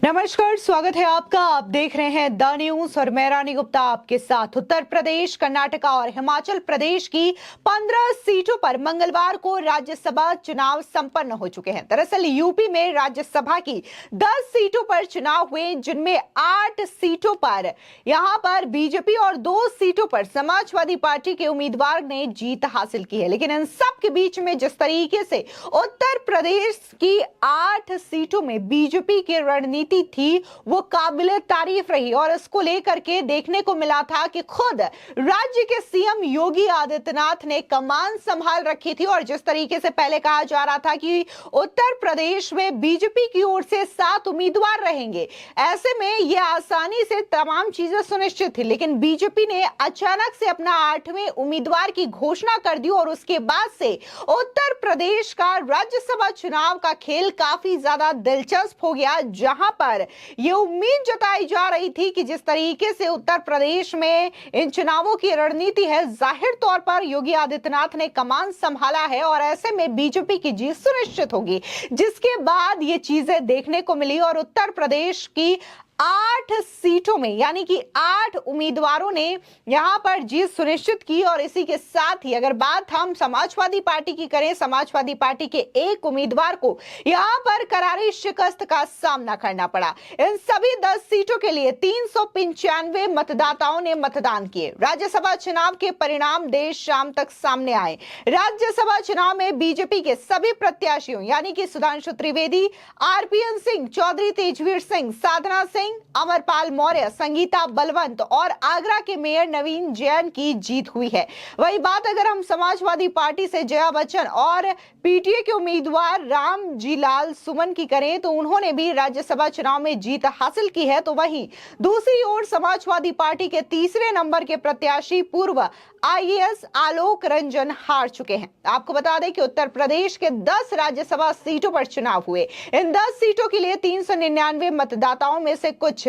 नमस्कार, स्वागत है आपका। आप देख रहे हैं द न्यूज और मैं रानी गुप्ता आपके साथ। उत्तर प्रदेश, कर्नाटका और हिमाचल प्रदेश की 15 सीटों पर मंगलवार को राज्यसभा चुनाव संपन्न हो चुके हैं। दरअसल यूपी में राज्यसभा की 10 सीटों पर चुनाव हुए, जिनमें 8 सीटों पर यहां पर बीजेपी और 2 सीटों पर समाजवादी पार्टी के उम्मीदवार ने जीत हासिल की है। लेकिन इन सब के बीच में जिस तरीके से उत्तर प्रदेश की 8 सीटों में बीजेपी की रणनीति थी, वो काबिले तारीफ रही और इसको लेकर के देखने को मिला था कि खुद राज्य के सीएम योगी आदित्यनाथ ने कमान संभाल रखी थी। और जिस तरीके से पहले कहा जा रहा था कि उत्तर प्रदेश में बीजेपी की ओर से 7 उम्मीदवार रहेंगे, ऐसे में यह आसानी से तमाम चीजें सुनिश्चित थी। लेकिन बीजेपी ने अचानक से अपना 8वें उम्मीदवार की घोषणा कर दी और उसके बाद से उत्तर प्रदेश का राज्यसभा चुनाव का खेल काफी ज्यादा दिलचस्प हो गया, जहां पर यह उम्मीद जताई जा रही थी कि जिस तरीके से उत्तर प्रदेश में इन चुनावों की रणनीति है, जाहिर तौर पर योगी आदित्यनाथ ने कमान संभाला है और ऐसे में बीजेपी की जीत सुनिश्चित होगी। जिसके बाद ये चीजें देखने को मिली और उत्तर प्रदेश की 8 सीटों में यानी कि 8 उम्मीदवारों ने यहां पर जीत सुनिश्चित की। और इसी के साथ ही अगर बात हम समाजवादी पार्टी की करें, समाजवादी पार्टी के एक उम्मीदवार को यहां पर करारी शिकस्त का सामना करना पड़ा। इन सभी 10 सीटों के लिए 395 मतदाताओं ने मतदान किए। राज्यसभा चुनाव के परिणाम देर शाम तक सामने आए। राज्यसभा चुनाव में बीजेपी के सभी प्रत्याशियों यानी कि सुधांशु त्रिवेदी, आरपीएन सिंह, चौधरी तेजवीर सिंह, साधना सिंह, अमरपाल मौर्य, संगीता बलवंत और आगरा के मेयर नवीन जैन की जीत हुई है। वही बात अगर हम समाजवादी पार्टी से जया बच्चन और पीटीए के उम्मीदवार रामजीलाल सुमन की करें तो उन्होंने भी राज्यसभा चुनाव में जीत हासिल की है। तो वहीं दूसरी ओर समाजवादी पार्टी के तीसरे नंबर के प्रत्याशी पूर्व आईएएस आलोक रंजन हार चुके हैं। आपको बता दें कि उत्तर प्रदेश के 10 राज्यसभा सीटों पर चुनाव हुए। इन 10 सीटों के लिए 399 मतदाताओं में से कुछ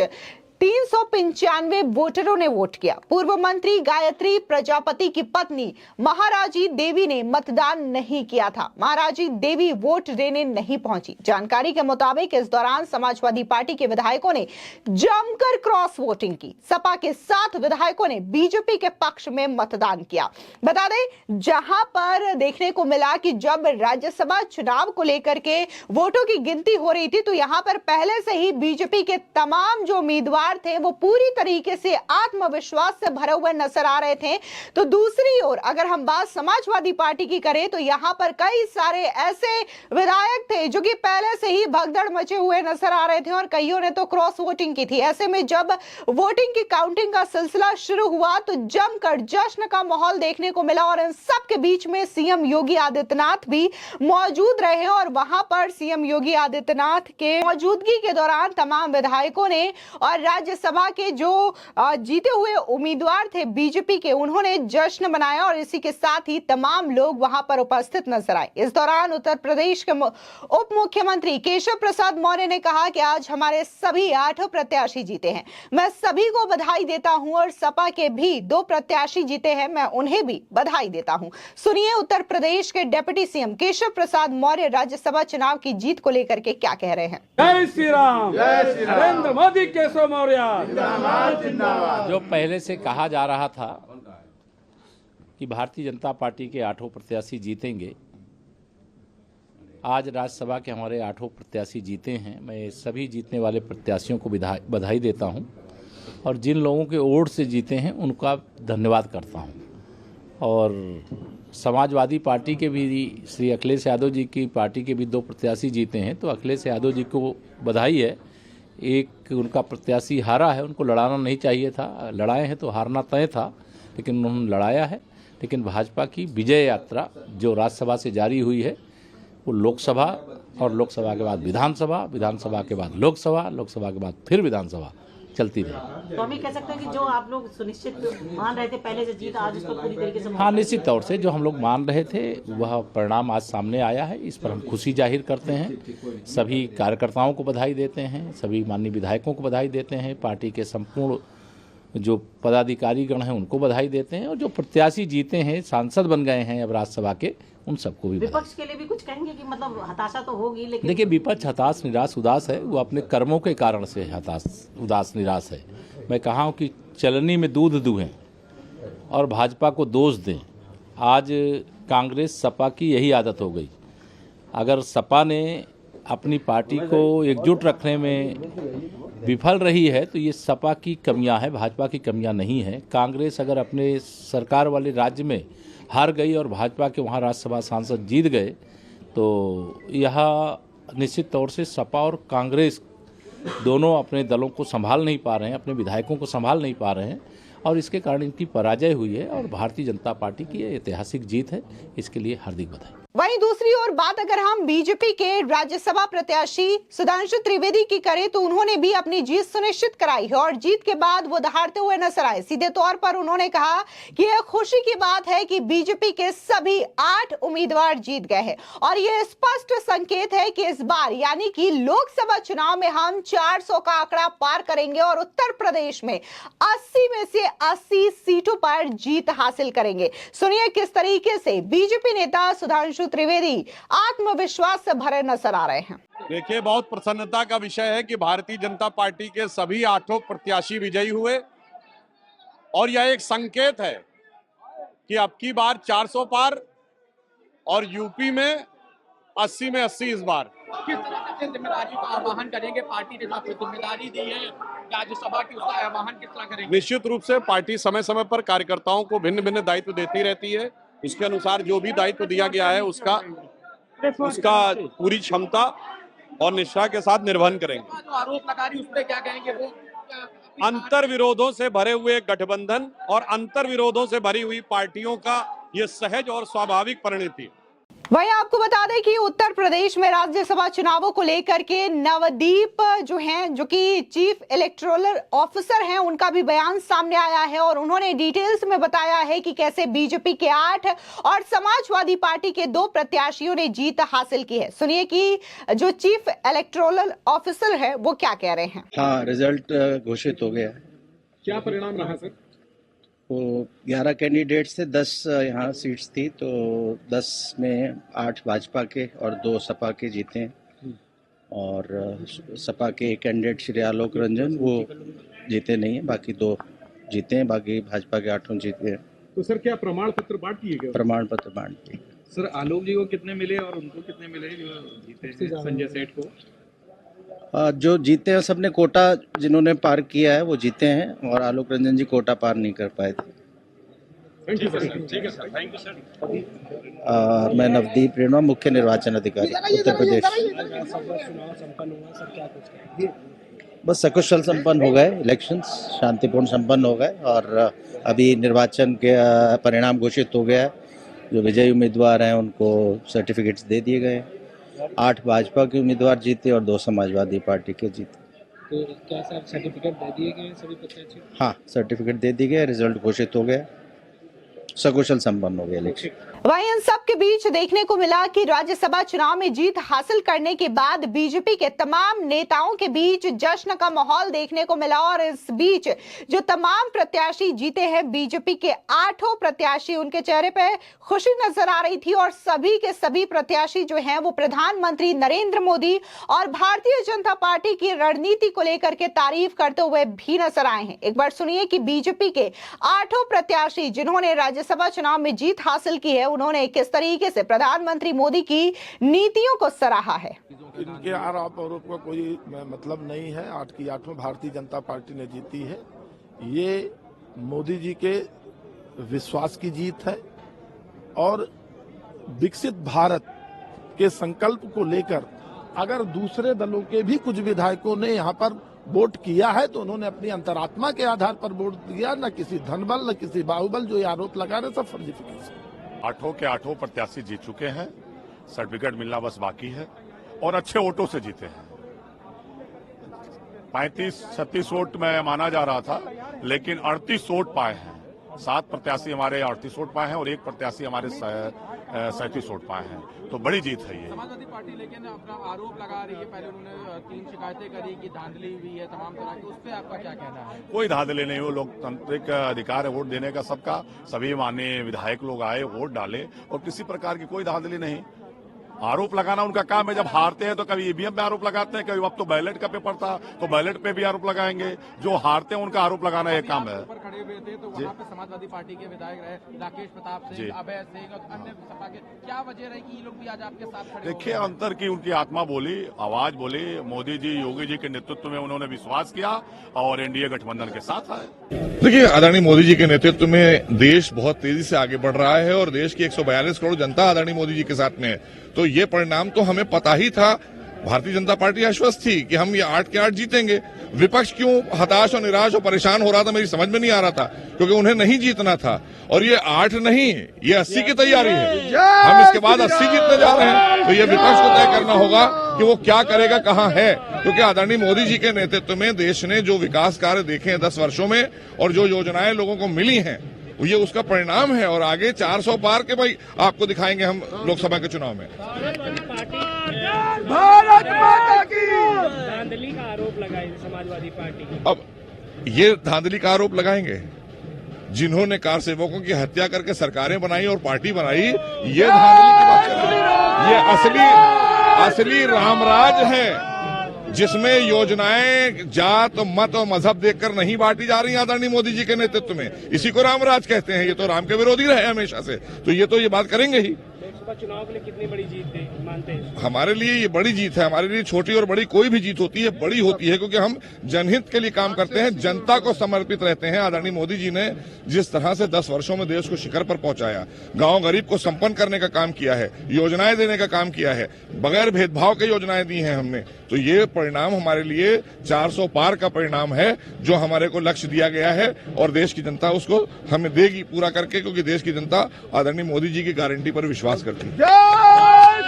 395 वोटरों ने वोट किया। पूर्व मंत्री गायत्री प्रजापति की पत्नी महाराजी देवी ने मतदान नहीं किया था। महाराजी देवी वोट देने नहीं पहुंची। जानकारी के मुताबिक इस दौरान समाजवादी पार्टी के विधायकों ने जमकर क्रॉस वोटिंग की। सपा के 7 विधायकों ने बीजेपी के पक्ष में मतदान किया। बता दें, जहां पर देखने को मिला कि जब राज्यसभा चुनाव को लेकर के वोटों की गिनती हो रही थी, तो यहां पर पहले से ही बीजेपी के तमाम जो उम्मीदवार थे वो पूरी तरीके से आत्मविश्वास से भरे हुए नजर आ रहे थे। तो दूसरी ओर अगर हम बात समाजवादी पार्टी की करें तो यहां पर कई सारे ऐसे विधायक थे जो कि पहले से ही भगदड़ मचे हुए नजर आ रहे थे और कईयों ने तो क्रॉस वोटिंग की थी। ऐसे में जब वोटिंग की काउंटिंग का सिलसिला शुरू हुआ तो जमकर जश्न का माहौल देखने को मिला और इन सब के बीच में सीएम योगी आदित्यनाथ भी मौजूद रहे और वहां पर सीएम योगी आदित्यनाथ के मौजूदगी के दौरान तमाम विधायकों ने और राज्यसभा के जो जीते हुए उम्मीदवार थे बीजेपी के, उन्होंने जश्न मनाया और इसी के साथ ही तमाम लोग वहां पर उपस्थित नजर आए। इस दौरान उत्तर प्रदेश के उप मुख्यमंत्री केशव प्रसाद मौर्य ने कहा कि आज हमारे सभी 8 प्रत्याशी जीते हैं। मैं सभी को बधाई देता हूं और सपा के भी 2 प्रत्याशी जीते हैं, मैं उन्हें भी बधाई देता हूं। सुनिए उत्तर प्रदेश के डिप्टी सीएम केशव प्रसाद मौर्य राज्यसभा चुनाव की जीत को लेकर के क्या कह रहे हैं। जय श्री राम, नरेंद्र मोदी, केशव मौर्य। जो पहले से कहा जा रहा था कि भारतीय जनता पार्टी के 8 प्रत्याशी जीतेंगे, आज राज्यसभा के हमारे 8 प्रत्याशी जीते हैं। मैं सभी जीतने वाले प्रत्याशियों को बधाई देता हूं और जिन लोगों के वोट से जीते हैं उनका धन्यवाद करता हूं। और समाजवादी पार्टी के भी श्री अखिलेश यादव जी की पार्टी के भी 2 प्रत्याशी जीते हैं, तो अखिलेश यादव जी को बधाई है। एक उनका प्रत्याशी हारा है, उनको लड़ाना नहीं चाहिए था, लड़ाए हैं तो हारना तय था, लेकिन उन्होंने लड़ाया है। लेकिन भाजपा की विजय यात्रा जो राज्यसभा से जारी हुई है वो लोकसभा और लोकसभा के बाद विधानसभा, विधानसभा के बाद लोकसभा, लोकसभा के बाद फिर विधानसभा चलती रही। तो हम ये कह सकते हैं कि जो आप लोग सुनिश्चित मान रहे थे पहले से जीत, आज उसको पूरी तरीके से हाँ, निश्चित तौर से जो हम लोग मान रहे थे वह परिणाम आज सामने आया है। इस पर हम खुशी जाहिर करते हैं, सभी कार्यकर्ताओं को बधाई देते हैं, सभी माननीय विधायकों को बधाई देते हैं, पार्टी के संपूर्ण जो पदाधिकारी गण हैं उनको बधाई देते हैं, और जो प्रत्याशी जीते हैं, सांसद बन गए हैं अब राज्यसभा के, उन सबको भी बधाई। विपक्ष के लिए भी कुछ कहेंगे कि मतलब हताशा तो होगी, लेकिन देखिए, विपक्ष हताश निराश उदास है, वो अपने कर्मों के कारण से हताश उदास निराश है। मैं कहा हूँ कि चलनी में दूध दुहें और भाजपा को दोष दें। आज कांग्रेस सपा की यही आदत हो गई। अगर सपा ने अपनी पार्टी को एकजुट रखने में विफल रही है तो ये सपा की कमियां है, भाजपा की कमियां नहीं है। कांग्रेस अगर अपने सरकार वाले राज्य में हार गई और भाजपा के वहाँ राज्यसभा सांसद जीत गए तो यह निश्चित तौर से सपा और कांग्रेस दोनों अपने दलों को संभाल नहीं पा रहे हैं, अपने विधायकों को संभाल नहीं पा रहे हैं, और इसके कारण इनकी पराजय हुई है। और भारतीय जनता पार्टी की ये ऐतिहासिक जीत है, इसके लिए हार्दिक बधाई। वहीं दूसरी ओर बात अगर हम बीजेपी के राज्यसभा प्रत्याशी सुधांशु त्रिवेदी की करें तो उन्होंने भी अपनी जीत सुनिश्चित कराई है और जीत के बाद वो दहाड़ते हुए नजर आए। सीधे तौर पर उन्होंने कहा कि यह खुशी की बात है कि बीजेपी के सभी 8 उम्मीदवार जीत गए हैं और यह स्पष्ट संकेत है कि इस बार यानी कि लोकसभा चुनाव में हम 400 का आंकड़ा पार करेंगे और उत्तर प्रदेश में 80 में से 80 सीटों पर जीत हासिल करेंगे। सुनिए किस तरीके से बीजेपी नेता सुधांशु त्रिवेदी आत्मविश्वास से भरे नजर आ रहे हैं। देखिए, बहुत प्रसन्नता का विषय है कि भारतीय जनता पार्टी के सभी 8 प्रत्याशी विजयी हुए और यह एक संकेत है कि अब की बार 400 पार और यूपी में 80 में 80 इस बार। किस तरह से जिम्मेदारी का आह्वान करेंगे? पार्टी ने जो जिम्मेदारी दी है राज्यसभा की, उसका आह्वान किस तरह करेंगे? निश्चित रूप से पार्टी समय समय पर कार्यकर्ताओं को भिन्न भिन्न दायित्व देती रहती है। उसके अनुसार जो भी दायित्व दिया गया है उसका पूरी क्षमता और निष्ठा के साथ निर्वहन करेंगे। जो आरोप लगा रही उस पर क्या कहेंगे? वो अंतर विरोधों से भरे हुए गठबंधन और अंतर विरोधों से भरी हुई पार्टियों का ये सहज और स्वाभाविक परिणति है। वहीं आपको बता दें कि उत्तर प्रदेश में राज्यसभा चुनावों को लेकर के नवदीप जो हैं, जो कि चीफ इलेक्टोरल ऑफिसर हैं, उनका भी बयान सामने आया है और उन्होंने डिटेल्स में बताया है कि कैसे बीजेपी के 8 और समाजवादी पार्टी के 2 प्रत्याशियों ने जीत हासिल की है। सुनिए कि जो चीफ इलेक्टोरल ऑफिसर है वो क्या कह रहे हैं। हाँ, रिजल्ट घोषित हो गया। क्या परिणाम रहा सर? वो 11 कैंडिडेट से 10 यहाँ सीट्स थी, तो 10 में 8 भाजपा के और 2 सपा के जीते हैं और सपा के एक कैंडिडेट श्री आलोक रंजन वो जीते नहीं है, बाकी 2 जीते हैं, बाकी भाजपा के 8 जीते हैं। तो सर क्या प्रमाण पत्र बांट दिए गए? प्रमाण पत्र बांट दिए। सर आलोक जी को कितने मिले और उनको कितने मिले जो जीते हैं? संजय सेठ को जो जीते हैं सबने कोटा जिन्होंने पार किया है वो जीते हैं और आलोक रंजन जी कोटा पार नहीं कर पाए थे। Thank you sir. ठीक है सर, थैंक यू सर। मैं नवदीप रेणुआ, मुख्य निर्वाचन अधिकारी उत्तर प्रदेश। बस सकुशल संपन्न हो गए, इलेक्शंस शांतिपूर्ण संपन्न हो गए और अभी निर्वाचन के परिणाम घोषित हो गया है। जो विजयी उम्मीदवार हैं उनको सर्टिफिकेट्स दे दिए गए। 8 भाजपा के उम्मीदवार जीते और 2 समाजवादी पार्टी के जीते। तो क्या सर सर्टिफिकेट दे दिए गए सभी प्रत्याशी? हाँ, सर्टिफिकेट दे दिए गए, रिजल्ट घोषित हो गया, सकुशल संपन्न हो गया इलेक्शन। वहीं इन सब के बीच देखने को मिला कि राज्यसभा चुनाव में जीत हासिल करने के बाद बीजेपी के तमाम नेताओं के बीच जश्न का माहौल देखने को मिला और इस बीच जो तमाम प्रत्याशी जीते हैं बीजेपी के 8 प्रत्याशी, उनके चेहरे पे खुशी नजर आ रही थी और सभी के सभी प्रत्याशी जो हैं वो प्रधानमंत्री नरेंद्र मोदी और भारतीय जनता पार्टी की रणनीति को लेकर के तारीफ करते हुए भी नजर आए हैं। एक बार सुनिए कि बीजेपी के 8 प्रत्याशी जिन्होंने राज्यसभा चुनाव में जीत हासिल की है उन्होंने किस तरीके से प्रधानमंत्री मोदी की नीतियों को सराहा है। इनके आरोप का कोई मतलब नहीं है। 8 की 8 भारतीय जनता पार्टी ने जीती है। ये मोदी जी के विश्वास की जीत है और विकसित भारत के संकल्प को लेकर अगर दूसरे दलों के भी कुछ विधायकों ने यहाँ पर वोट किया है तो उन्होंने अपनी अंतरात्मा के आधार पर वोट दिया, न किसी धनबल न किसी बाहुबल। जो ये आरोप लगा रहे सब फर्जीफिकेशन। 8 के 8 प्रत्याशी जीत चुके हैं, सर्टिफिकेट मिलना बस बाकी है और अच्छे वोटों से जीते हैं। 35-36 वोट में माना जा रहा था लेकिन 38 वोट पाए हैं। 7 प्रत्याशी हमारे 38 वोट पाए हैं और 1 प्रत्याशी हमारे 37 वोट पाए हैं, तो बड़ी जीत है ये। समाजवादी पार्टी लेकिन अपना आरोप लगा रही है, पहले उन्होंने 3 शिकायतें करी कि धांधली हुई है तमाम तरह की, उस पर आपका क्या कहना है? कोई धांधली नहीं, वो लोकतांत्रिक अधिकार है वोट देने का सबका, सभी माननीय विधायक लोग आए, वोट डाले और किसी प्रकार की कोई धांधली नहीं। आरोप लगाना उनका काम है, जब हारते हैं तो कभी ईवीएम पे आरोप लगाते हैं, कभी अब तो बैलेट का पेपर था तो बैलेट पे भी आरोप लगाएंगे, जो हारते हैं उनका आरोप लगाना ये काम है। ऊपर खड़े हुए थे तो वहाँ पे समाजवादी पार्टी के विधायक रहे राकेश प्रताप सिंह, अभय सिंह और अन्य सपा के, क्या वजह रही कि ये लोग भी आज आपके साथ खड़े? देखिए, अंतर की उनकी आत्मा बोली, आवाज बोली, मोदी जी योगी जी के नेतृत्व में उन्होंने विश्वास किया और एनडीए गठबंधन के साथ आए। देखिए, आदरणीय मोदी जी के नेतृत्व में देश बहुत तेजी से आगे बढ़ रहा है और देश की 142 करोड़ जनता आदरणीय मोदी जी के साथ में है, तो ये परिणाम तो हमें पता ही था। भारतीय जनता पार्टी आश्वस्त थी कि हम ये 8 के 8 जीतेंगे। विपक्ष क्यों हताश और निराश और परेशान हो रहा था, मेरी समझ में नहीं आ रहा था, क्योंकि उन्हें नहीं जीतना था। और ये 8 नहीं, ये 80 की तैयारी है। हम इसके बाद 80 जीतने जा रहे हैं, तो ये विपक्ष को तय करना होगा कि वो क्या करेगा, कहाँ है। क्योंकि आदरणीय मोदी जी के नेतृत्व में देश ने जो विकास कार्य देखे हैं 10 वर्षों में और जो योजनाएं लोगों को मिली हैं, ये उसका परिणाम है। और आगे 400 पार के भाई आपको दिखाएंगे हम लोकसभा के चुनाव में। भारत माता की धांधली का आरोप लगाए समाजवादी पार्टी। अब ये धांधली का आरोप लगाएंगे जिन्होंने कार सेवकों की हत्या करके सरकारें बनाई और पार्टी बनाई, ये धांधली की बात कर रहे हैं। ये असली रामराज है, जिसमें योजनाएं जात मत और मजहब देखकर नहीं बांटी जा रही आदरणीय मोदी जी के नेतृत्व में। इसी को रामराज कहते हैं। ये तो राम के विरोधी रहे हमेशा से, तो ये बात करेंगे ही। लोकसभा चुनाव के लिए कितनी बड़ी जीत मानते हैं? हमारे लिए ये बड़ी जीत है। हमारे लिए छोटी और बड़ी कोई भी जीत होती है, बड़ी होती है, क्योंकि हम जनहित के लिए काम करते हैं, जनता को समर्पित रहते हैं। आदरणीय मोदी जी ने जिस तरह से 10 वर्षों में देश को शिखर पर पहुंचाया, गांव गरीब को संपन्न करने का काम किया है, योजनाएं देने का काम किया है, बगैर भेदभाव के योजनाएं दी हैं हमने, तो ये परिणाम हमारे लिए 400 पार का परिणाम है, जो हमारे को लक्ष्य दिया गया है और देश की जनता उसको हमें देगी पूरा करके, क्योंकि देश की जनता आदरणीय मोदी जी की गारंटी पर विश्वास करती है।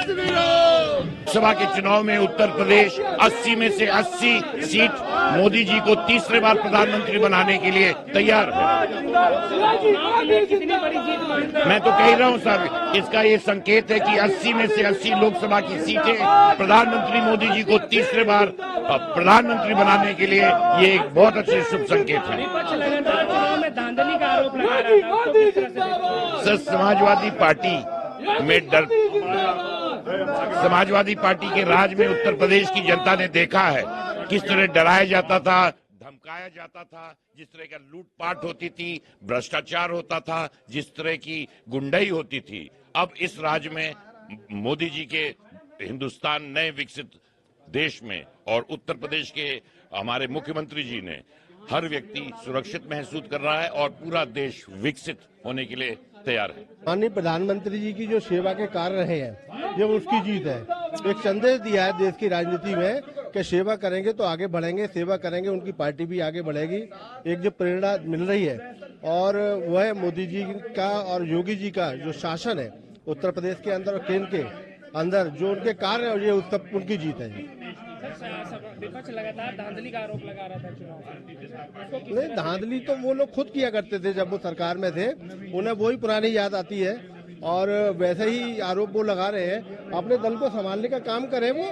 लोकसभा के चुनाव में उत्तर प्रदेश 80 में से 80 सीट मोदी जी को तीसरे बार प्रधानमंत्री बनाने के लिए तैयार है। मैं तो कह रहा हूं सर, इसका ये संकेत है कि 80 में से 80 लोकसभा की सीटें प्रधानमंत्री मोदी जी को तीसरे बार प्रधानमंत्री बनाने के लिए ये एक बहुत अच्छे शुभ संकेत है। धांधली का आरोप लगा रहा था, सर समाजवादी पार्टी में डर, समाजवादी पार्टी के राज में उत्तर प्रदेश की जनता ने देखा है किस तरह डराया जाता था, धमकाया जाता था, जिस तरह का लूटपाट होती थी, भ्रष्टाचार होता था, जिस तरह की गुंडाई होती थी। अब इस राज्य में मोदी जी के हिंदुस्तान नए विकसित देश में और उत्तर प्रदेश के हमारे मुख्यमंत्री जी ने हर व्यक्ति सुरक्षित महसूस कर रहा है और पूरा देश विकसित होने के लिए तैयार है। माननीय प्रधानमंत्री जी की जो सेवा के कार्य रहे हैं, ये उसकी जीत है। एक संदेश दिया है देश की राजनीति में कि सेवा करेंगे तो आगे बढ़ेंगे, सेवा करेंगे उनकी पार्टी भी आगे बढ़ेगी। एक जो प्रेरणा मिल रही है और वह मोदी जी का और योगी जी का जो शासन है उत्तर प्रदेश के अंदर और केंद्र के अंदर जो उनके कार्य है, ये उनकी जीत है। विपक्ष लगातार धांधली का आरोप लगा रहा था चुनाव। नहीं, धांधली तो वो लोग खुद किया करते थे जब वो सरकार में थे, उन्हें वही पुरानी याद आती है और वैसे ही आरोप वो लगा रहे हैं। अपने दल को संभालने का काम करें वो,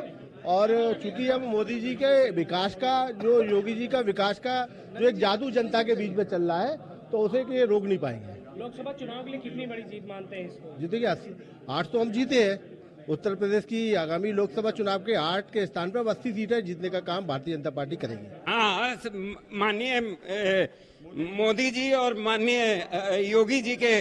और चूंकि अब मोदी जी के विकास का, जो योगी जी का विकास का जो एक जादू जनता के बीच में चल रहा है, तो उसे के रोक नहीं पाएंगे। लोकसभा चुनाव के लिए कितनी बड़ी जीत मानते हैं इसको? जीतेंगे 8 तो हम जीते हैं। उत्तर प्रदेश की आगामी लोकसभा चुनाव के 8 के स्थान पर 80 सीटें जीतने का काम भारतीय जनता पार्टी करेगी। हाँ, माननीय मोदी जी और माननीय योगी जी के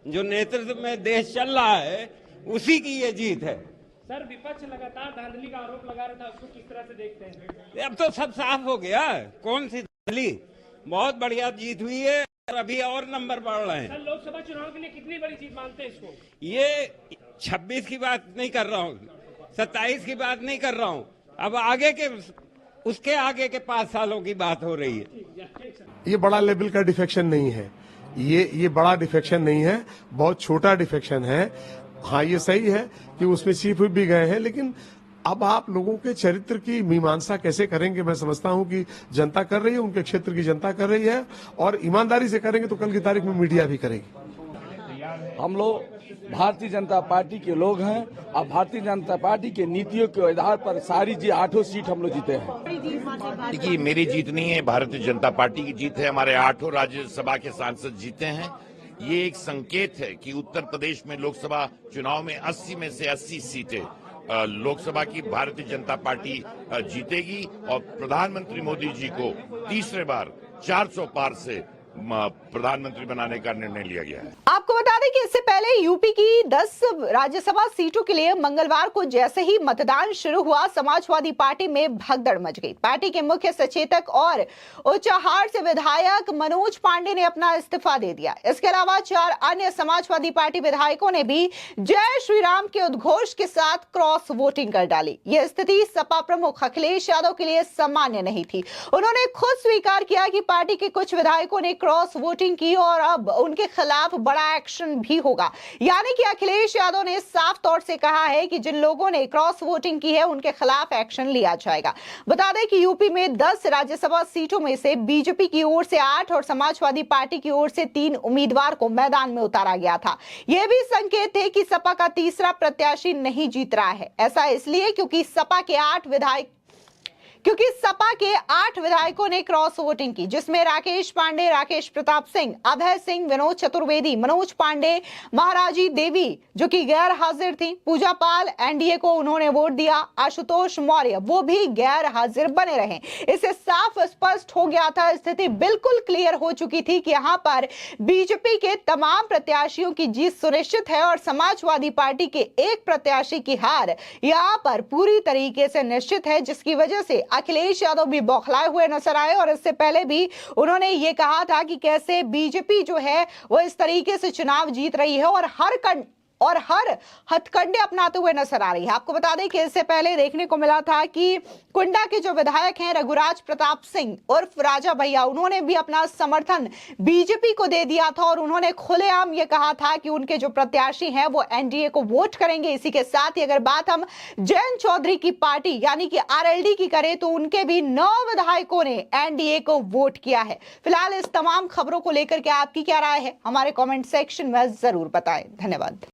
जो नेतृत्व में देश चल रहा है, उसी की ये जीत है। सर, विपक्ष लगातार धांधली का आरोप लगा रहा था, उसको किस तरह से देखते हैं? अब तो सब साफ हो गया, कौन सी धांधली। बहुत बढ़िया जीत हुई है और अभी और नंबर बढ़ रहे हैं। सर, लोकसभा चुनाव के लिए कितनी बड़ी जीत मानते हैं इसको? ये 26 की बात नहीं कर रहा हूँ, 27 की बात नहीं कर रहा हूँ, अब आगे के उसके आगे के 5 सालों की बात हो रही है। ये बड़ा लेवल का डिफेक्शन नहीं है, ये बड़ा डिफेक्शन नहीं है, बहुत छोटा डिफेक्शन है। हाँ, ये सही है कि उसमें चीफ व्हिप भी गए हैं, लेकिन अब आप लोगों के चरित्र की मीमांसा कैसे करेंगे? मैं समझता हूं कि जनता कर रही है, उनके क्षेत्र की जनता कर रही है, और ईमानदारी से करेंगे तो कल की तारीख में मीडिया भी करेगी। हम लोग भारतीय जनता पार्टी के लोग हैं और भारतीय जनता पार्टी के नीतियों के आधार पर सारी 8 सीट हम लोग जीते हैं। देखिए, मेरी जीत नहीं है, भारतीय जनता पार्टी की जीत है। हमारे 8 राज्यसभा के सांसद जीते हैं। ये एक संकेत है कि उत्तर प्रदेश में लोकसभा चुनाव में 80 में से 80 सीटें लोकसभा की भारतीय जनता पार्टी जीतेगी और प्रधानमंत्री मोदी जी को तीसरे बार 400 पार से प्रधानमंत्री बनाने का निर्णय लिया गया है। आपको बता दें कि इससे पहले यूपी की 10 राज्यसभा सीटों के लिए मंगलवार को जैसे ही मतदान शुरू हुआ, समाजवादी पार्टी में भगदड़ मच गई। पार्टी के मुख्य सचेतक और उच्चाहार से विधायक मनोज पांडे ने अपना इस्तीफा दे दिया। इसके अलावा 4 अन्य समाजवादी पार्टी विधायकों ने भी जय श्री राम के उद्घोष के साथ क्रॉस वोटिंग कर डाली। यह स्थिति सपा प्रमुख अखिलेश यादव के लिए सामान्य नहीं थी। उन्होंने खुद स्वीकार किया कि पार्टी के कुछ विधायकों ने क्रॉस वोटिंग की और अब उनके खिलाफ बड़ा एक्शन भी होगा। यानी कि अखिलेश यादव ने साफ तौर से कहा है कि जिन लोगों ने क्रॉस वोटिंग की है उनके खिलाफ एक्शन लिया जाएगा। बता दें कि यूपी में 10 राज्यसभा सीटों में से बीजेपी की ओर से 8 और समाजवादी पार्टी की ओर से 3 उम्मीदवार को मैदान में उतारा गया था। यह भी संकेत थे कि सपा का तीसरा प्रत्याशी नहीं जीत रहा है। ऐसा इसलिए क्योंकि सपा के 8 विधायकों ने क्रॉस वोटिंग की, जिसमें राकेश पांडे, राकेश प्रताप सिंह, अभय सिंह, विनोद चतुर्वेदी, मनोज पांडे, महाराजी देवी जो कि गैर हाजिर थी, पूजा पाल एनडीए को उन्होंने वोट दिया, आशुतोष मौर्य वो भी गैर हाजिर बने रहे। इससे साफ स्पष्ट हो गया था, स्थिति बिल्कुल क्लियर हो चुकी थी कि यहां पर बीजेपी के तमाम प्रत्याशियों की जीत सुनिश्चित है और समाजवादी पार्टी के एक प्रत्याशी की हार यहां पर पूरी तरीके से निश्चित है, जिसकी वजह से अखिलेश यादव भी बौखलाए हुए नजर आए। और इससे पहले भी उन्होंने ये कहा था कि कैसे बीजेपी जो है वो इस तरीके से चुनाव जीत रही है और हर हथकंडे अपनाते हुए नजर आ रही है। आपको बता दें कि इससे पहले देखने को मिला था कि कुंडा के जो विधायक हैं रघुराज प्रताप सिंह उर्फ राजा भैया, उन्होंने भी अपना समर्थन बीजेपी को दे दिया था और उन्होंने खुलेआम ये कहा था कि उनके जो प्रत्याशी हैं वो एनडीए को वोट करेंगे। इसी के साथ ही अगर बात हम जयंत चौधरी की पार्टी यानी कि आरएलडी की करें तो उनके भी 9 विधायकों ने एनडीए को वोट किया है। फिलहाल इस तमाम खबरों को लेकर के आपकी क्या राय है, हमारे कॉमेंट सेक्शन में जरूर बताएं। धन्यवाद।